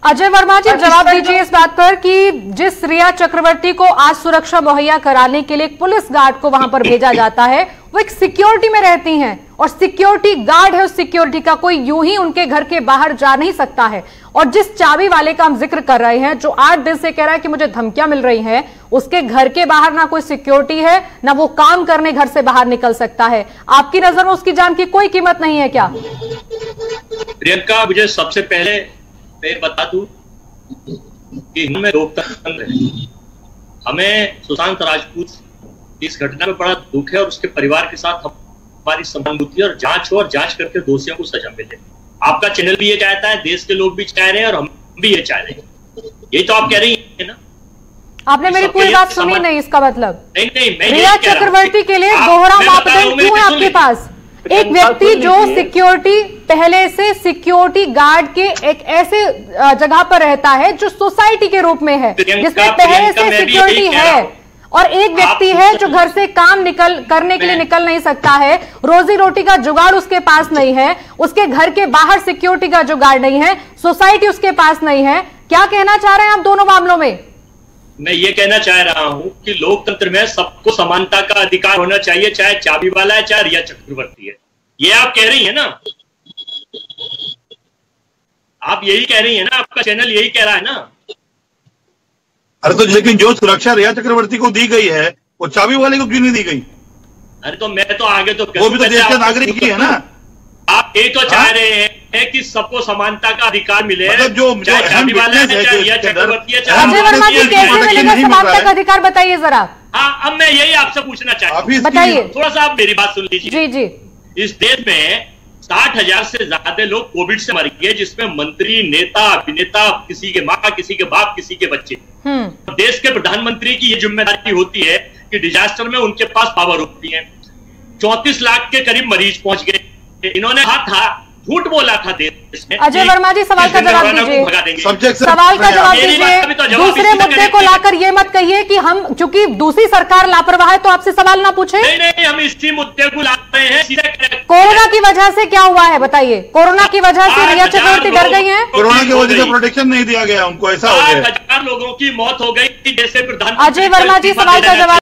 अजय वर्मा जी, जवाब दीजिए इस बात पर कि जिस रिया चक्रवर्ती को आज सुरक्षा मुहैया कराने के लिए एक पुलिस गार्ड को वहां पर भेजा जाता है, वो एक सिक्योरिटी में रहती हैं और सिक्योरिटी गार्ड है, उस सिक्योरिटी का कोई यूं ही उनके घर के बाहर जा नहीं सकता है। और जिस चाबी वाले का हम जिक्र कर रहे हैं, जो 8 दिन से कह रहा है कि मुझे धमकियां मिल रही हैं, उसके घर के बाहर ना कोई सिक्योरिटी है, ना वो काम करने घर से बाहर निकल सकता है। आपकी नजर में उसकी जान की कोई कीमत नहीं है क्या? प्रियंका, मुझे सबसे पहले मैं बता दूं कि हमें लोकतंत्र है। हमें सुशांत राजपूत इस घटना में बड़ा दुख है और उसके परिवार के साथ हमारी सहानुभूति और जांच हो और जांच करके दोषियों को सजा मिले। आपका चैनल भी ये चाहता है, देश के लोग भी चाह रहे हैं और हम भी ये चाह रहे हैं। यही तो आप कह रही है ना? आपने मेरी पूरी बात सुनी नहीं, इसका मतलब नहीं, मैं रिया चक्रवर्ती के लिए दोहरा मापदंड क्यों है आपके पास? एक व्यक्ति जो सिक्योरिटी पहले से सिक्योरिटी गार्ड के एक ऐसे जगह पर रहता है जो सोसाइटी के रूप में है, जिसमें पहले से सिक्योरिटी है, और एक व्यक्ति है जो घर से काम करने के लिए निकल नहीं सकता है, रोजी रोटी का जुगाड़ उसके पास नहीं है, उसके घर के बाहर सिक्योरिटी का जुगाड़ नहीं है, सोसाइटी उसके पास नहीं है। क्या कहना चाह रहे हैं आप दोनों मामलों में? मैं ये कहना चाह रहा हूं कि लोकतंत्र में सबको समानता का अधिकार होना चाहिए, चाहे चाबी वाला है चाहे रिया चक्रवर्ती है। ये आप कह रही है ना? आप यही कह रही है ना? आपका चैनल यही कह रहा है ना? अरे तो लेकिन जो सुरक्षा रिया चक्रवर्ती को दी गई है, वो चाबी वाले को क्यों नहीं दी गई? अरे तो मैं तो आगे तो वो भी तो देश का नागरिक ही है ना। आप ये तो चाह रहे हैं कि सबको समानता का अधिकार मिले, मतलब जो चाबी वाला है चाहे रिया चक्रवर्ती है, अजय वर्मा जी, कैसे मिलेगा समानता का अधिकार, बताइए जरा। हाँ, अब मैं यही आपसे पूछना चाहता हूँ, बताइए। थोड़ा सा आप मेरी बात सुन लीजिए। जी। इस देश में 60,000 से ज्यादा लोग कोविड से मर गए, जिसमें मंत्री, नेता, अभिनेता, किसी के माँ, किसी के बाप, किसी के बच्चे। देश के प्रधानमंत्री की ये जिम्मेदारी होती है कि डिजास्टर में उनके पास पावर होती है। 34 लाख के करीब मरीज पहुंच गए। इन्होंने झूठ बोला था देश में। अजय वर्मा जी, सवाल का जवाब दीजिए। सवाल का जवाब दीजिए। दूसरे मुद्दे को लाकर ये मत कहिए कि हम, चूंकि दूसरी सरकार लापरवाह है तो आपसे सवाल ना पूछे। नहीं, हम इसी मुद्दे को ला रहे हैं। कोरोना की वजह से क्या हुआ है बताइए? कोरोना की वजह से रिया चक्रवर्ती डर गई है? कोरोना की वजह से प्रोटेक्शन नहीं दिया गया उनको, ऐसा हो गया। 8,000 लोगों की मौत हो गई। जैसे प्रधानमंत्री अजय वर्मा जी, सवाल का जवाब